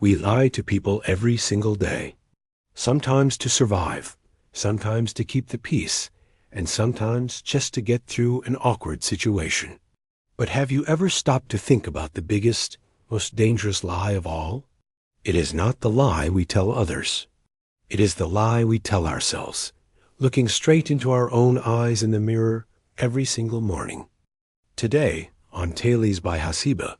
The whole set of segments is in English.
We lie to people every single day. Sometimes to survive, sometimes to keep the peace, and sometimes just to get through an awkward situation. But have you ever stopped to think about the biggest, most dangerous lie of all? It is not the lie we tell others. It is the lie we tell ourselves, looking straight into our own eyes in the mirror every single morning. Today, on Tales by Hasiba,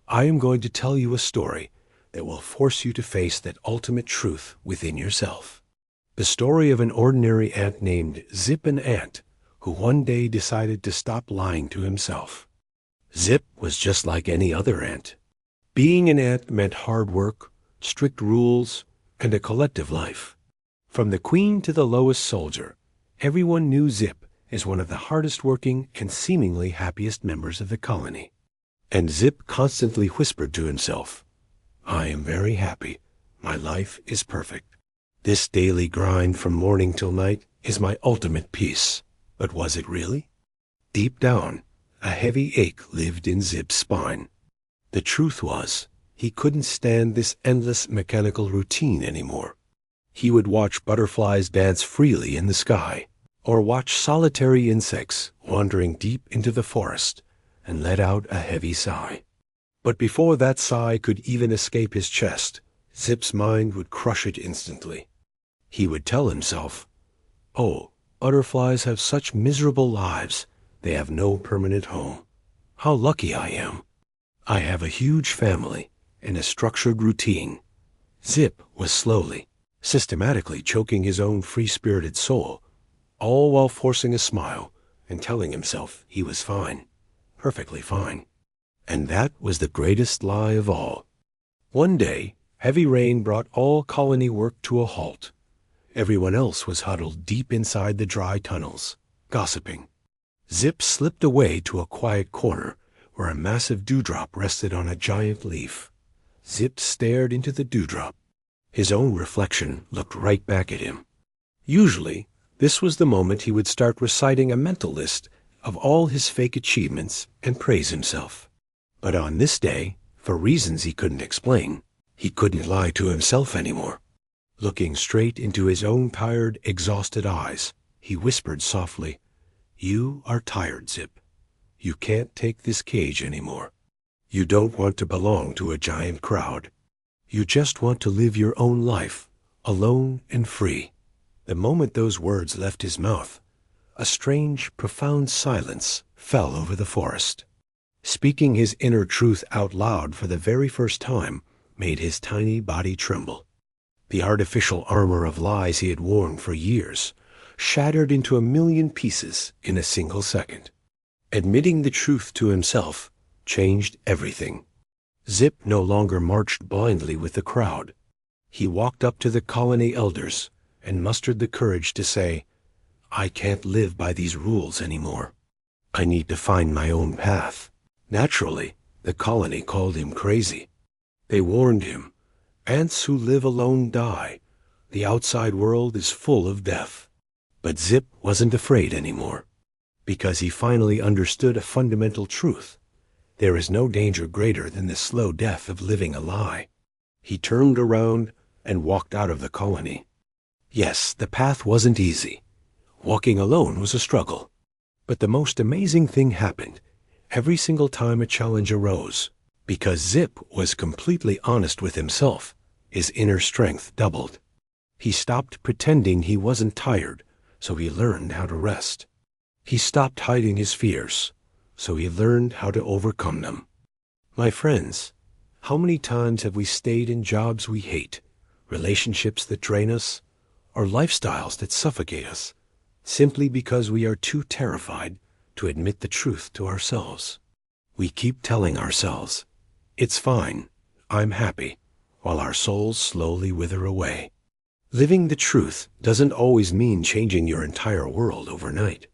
I am going to tell you a story that will force you to face that ultimate truth within yourself. The story of an ordinary ant named Zip an Ant, who one day decided to stop lying to himself. Zip was just like any other ant. Being an ant meant hard work, strict rules, and a collective life. From the queen to the lowest soldier, everyone knew Zip as one of the hardest working and seemingly happiest members of the colony. And Zip constantly whispered to himself, "I am very happy. My life is perfect. This daily grind from morning till night is my ultimate peace." But was it really? Deep down, a heavy ache lived in Zip's spine. The truth was, he couldn't stand this endless mechanical routine anymore. He would watch butterflies dance freely in the sky, or watch solitary insects wandering deep into the forest, and let out a heavy sigh. But before that sigh could even escape his chest, Zip's mind would crush it instantly. He would tell himself, "Oh, butterflies have such miserable lives. They have no permanent home. How lucky I am. I have a huge family and a structured routine." Zip was slowly, systematically choking his own free-spirited soul, all while forcing a smile and telling himself he was fine, perfectly fine. And that was the greatest lie of all. One day, heavy rain brought all colony work to a halt. Everyone else was huddled deep inside the dry tunnels, gossiping. Zip slipped away to a quiet corner where a massive dewdrop rested on a giant leaf. Zip stared into the dewdrop. His own reflection looked right back at him. Usually, this was the moment he would start reciting a mental list of all his fake achievements and praise himself. But on this day, for reasons he couldn't explain, he couldn't lie to himself anymore. Looking straight into his own tired, exhausted eyes, he whispered softly, "You are tired, Zip. You can't take this cage anymore. You don't want to belong to a giant crowd. You just want to live your own life, alone and free." The moment those words left his mouth, a strange, profound silence fell over the forest. Speaking his inner truth out loud for the very first time made his tiny body tremble. The artificial armor of lies he had worn for years shattered into a million pieces in a single second. Admitting the truth to himself changed everything. Zip no longer marched blindly with the crowd. He walked up to the colony elders and mustered the courage to say, "I can't live by these rules anymore. I need to find my own path." Naturally, the colony called him crazy. They warned him, "Ants who live alone die. The outside world is full of death." But Zip wasn't afraid anymore, because he finally understood a fundamental truth. There is no danger greater than the slow death of living a lie. He turned around and walked out of the colony. Yes, the path wasn't easy. Walking alone was a struggle. But the most amazing thing happened every single time a challenge arose. Because Zip was completely honest with himself, his inner strength doubled. He stopped pretending he wasn't tired, so he learned how to rest. He stopped hiding his fears, so he learned how to overcome them. My friends, how many times have we stayed in jobs we hate, relationships that drain us, or lifestyles that suffocate us, simply because we are too terrified to admit the truth to ourselves? We keep telling ourselves, "It's fine, I'm happy," while our souls slowly wither away. Living the truth doesn't always mean changing your entire world overnight.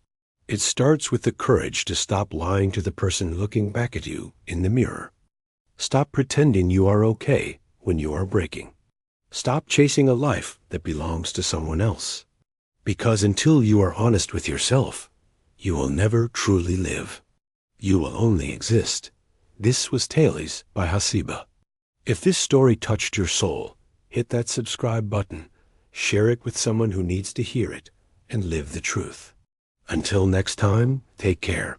It starts with the courage to stop lying to the person looking back at you in the mirror. Stop pretending you are okay when you are breaking. Stop chasing a life that belongs to someone else. Because until you are honest with yourself, you will never truly live. You will only exist. This was Tales by Hasiba. If this story touched your soul, hit that subscribe button, share it with someone who needs to hear it, and live the truth. Until next time, take care.